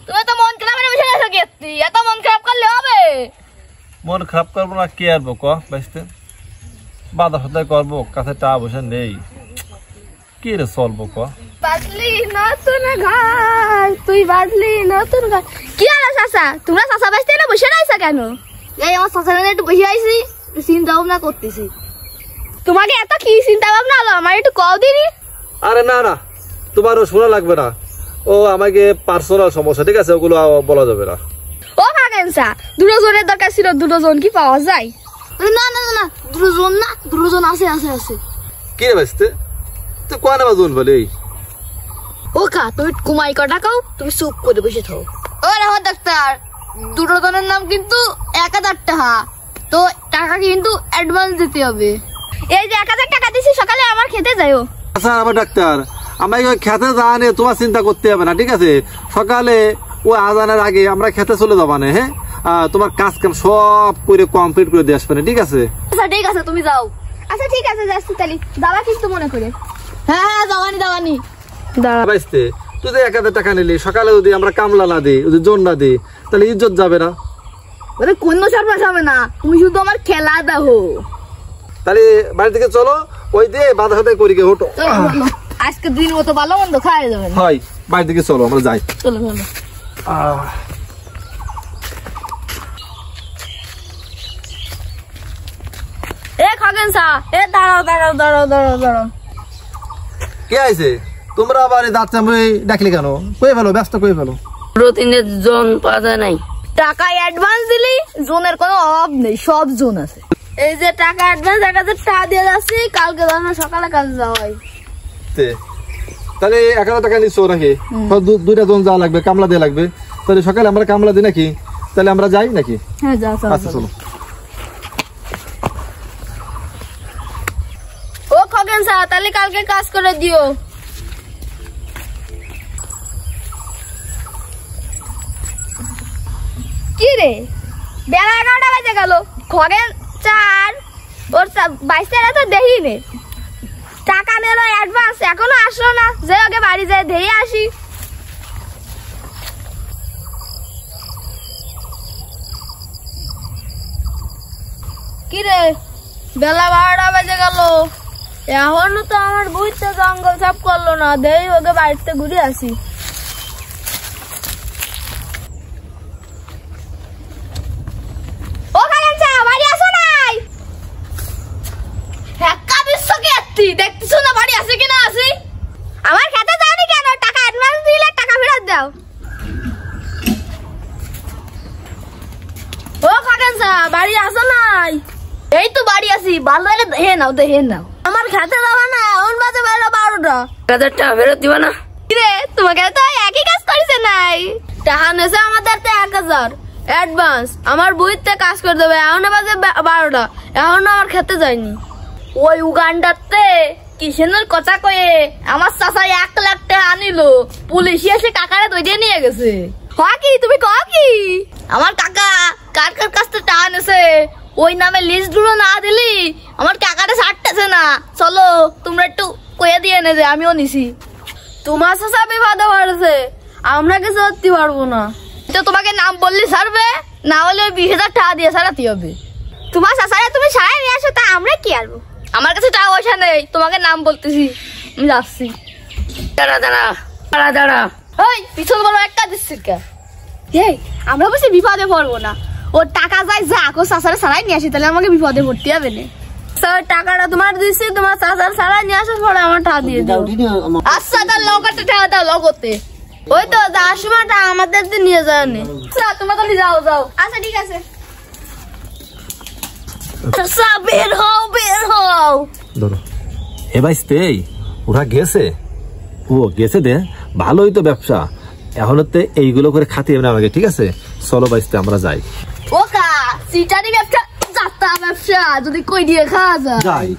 তুমি তো মন খারাপ বসে আছো কি? এত মন খারাপ করলে হবে? মন খারাপ করবো না কি আর ক বাইসতে বাধা সদাই করবো, কাছে টাকা পয়সা নেই, কি রে চলবো ক? বাজলি নতুন ঘর, তুই বাজলি নতুন ঘর। কি হলো চাচা, তোমরা চাচা বাজতে না বসে রয়েছো কেন? এই আমার চাচা একটু বসে আইছি, চিন্তা ভাবনা করতেছি। তোমাকে এত কি চিন্তা ভাবনা হলো আমার একটু কও দিনি। আরে না না, তোমারও শোনা লাগবে না, ও আমাকে পার্সোনাল সমস্যা, ঠিক আছে, ওগুলো বলা যাবে না। ও কাকেনসা, দুজনের দরকার ছিল, দুজন কি পাওয়া যায়? না না না, দুজন আছে আছে আছে। কি রে বাইসতে তুই কোয়া নেবা জোন বলে? ও কা তুমি কুমাই কটা কাও, তুমি চুপ করে বসে থাও। ও রাহো ডাক্তার, দুজনের নাম কিন্তু 1000 টাকা, তো টাকা কিন্তু অ্যাডভান্স দিতে হবে। এই যে 1000 টাকা দিছি, সকালে আমার খেতে যাইও। আচ্ছা আবার ডাক্তার, আমাকে খেতে যাওয়া নিয়ে তোমার চিন্তা করতে হবে না, ঠিক আছে? সকালে ওই আজানের আগে আমরা খেতে চলে যাবা না, হ্যাঁ? তোমার কাজ কাম সব করে কমপ্লিট করে দিয়ে আসবে না, ঠিক আছে? আচ্ছা ঠিক আছে, তুমি যাও। আচ্ছা ঠিক আছে, যাচ্ছি তাহলে। দাবা কিন্তু মনে করে। হ্যাঁ হ্যাঁ, দাওয়ানি দাঁড়া। বাইসতে তুই যে 1000 টাকা নিলি, সকালে যদি আমরা কামলা না দিই, যদি জোর না দিই, তাহলে ইজ্জত যাবে না? ওরে কোনো সারপাস হবে না, তুমি শুধু আমার খেলা দাও। তাহলে বাড়ি থেকে চলো, ওই দিয়ে বাধা হাতে করি গে হটো। আজকে দিন মতো ভালো মন্দ খাওয়া যাবে না। হয়, বাড়ি থেকে চলো, আমরা যাই। চলো চলো। এ খাগেনসা, এ দাঁড়াও। কে আইছে? তোমরা আবার দাঁত চামড়ে ডাকলি কেন? কই ফেলো, ব্যস্ত কই ফেলো। প্রতিদিনের জোন পাওয়া যায় নাই। টাকা অ্যাডভান্স দিলি, জোনের কোনো অভাব নেই, সব জোন আছে। এই যে টাকা অ্যাডভান্স 1000 টাকা দিয়ে যাচ্ছি, কালকে সকালে কাজে যাওয়া হয়। তাহলে 1000 টাকা নিচ্ছ নাকি? দুইটা জন যাওয়া লাগবে, কামলা দিয়ে লাগবে। তাহলে সকালে আমরা কামলা দিই নাকি? তাহলে আমরা যাই নাকি? হ্যাঁ যাও। আচ্ছা চলো। ও খগেনসা, তাহলে কালকে কাজ করে দিও। কি রে, বেলা 11টা বাজে গেল, খগেন 4 ওর 22 তো দেখি নে। টাকা নিলো অ্যাডভান্স, এখনো আসলো না, যে ওকে বাড়ি যায় ধেয়ে আসি। কি রে, বেলা 12টা বাজে গেল, এখনো তো আমার বুঝতে জঙ্গল সাফ করলো না, দেই ওকে বাড়িতে ঘুরে আসি। ও কালেনসা, বাড়ি আসো নাই? হেক্কা দিচ্ছ কি আত্তি, দেখতেছো না বাড়ি আছে কিনা? আসি। আমার খেতে যাওনি কেন? টাকা অ্যাডভান্স দিলে টাকা ফেরত দাও। ও কালেনসা, বাড়ি আসো নাই? এই তো বাড়ি আছি, ভালো হলে দেখে নাও। আমার খেতে যাবা না, এখন বাজে বেলা 12টা। 1000 টাকা ফেরত দিবা না? রে, তোমাকে তো একই কাজ করেছে নাই। টাকা নেছে আমাদের 1000 অ্যাডভান্স, আমার বইতে কাজ করে দেবে। এখন বাজে 12টা, এখন আমার খেতে যায়নি। ওই উগান্ডাতে কিষেনের কথা কয়ে আমার চাচা 1 লাখ টাকা আনিল, পুলিশ এসে কাকারে দইতে নিয়ে গেছে। হয় কি, তুমি কও কি? আমার কাকা কার কাছ থেকে টাকা নেছে, ওই নামে লিস্ট গুলো না দিলি আমার কাকারে ছাড়তেছে না। চলো তোমরা একটু কয়ে দিয়ে নে যে আমিও নিছি। তোমার চাচা বিপদে পড়েছে, আমরা কিছু করতে পারবো না। তো তোমাকে নাম বললি ছাড়বে, না হলে 20,000 টাকা দিয়ে ছাড়াতে হবে। তোমার চাচারে তুমি সারাই নিয়ে আসো, তা আমরা কি আনবো? আমার কাছে টাকা পয়সা নেই, তোমাকে নাম বলতেছি, আমি যাচ্ছি। দাঁড়া। ওই পিছন বলো একটা দিচ্ছি কে? এই আমরা বলছি বিপদে পড়বো না, ওর টাকা যায় যাক, ও চাচারে ছাড়াই নিয়ে আসি, তাহলে আমাকে বিপদে পড়তে হবে না। স্যার টাকাটা তোমার দিচ্ছি, তোমার চাচার ছাড়াই নিয়ে আসার পরে আমার টাকা দিয়ে দাও। আচ্ছা তার লগতে টাকা দাও, লগতে। ওই তো যাওয়ার সময় টাকা আমাদের নিয়ে যাও নে। তোমরা তো যাও। আচ্ছা ঠিক আছে, বের হও। ধরো এ বাইসতে, ওরা গেছে, ও গেছে দে, ভালোই তো ব্যবসা। এখন এইগুলো করে খাতে হবে না আমাকে, ঠিক আছে? চলো বাইসতে আমরা যাই। ও কা সিটারি ব্যবসা, যাত্রা ব্যবসা যদি কই দিয়ে খাওয়া যায়।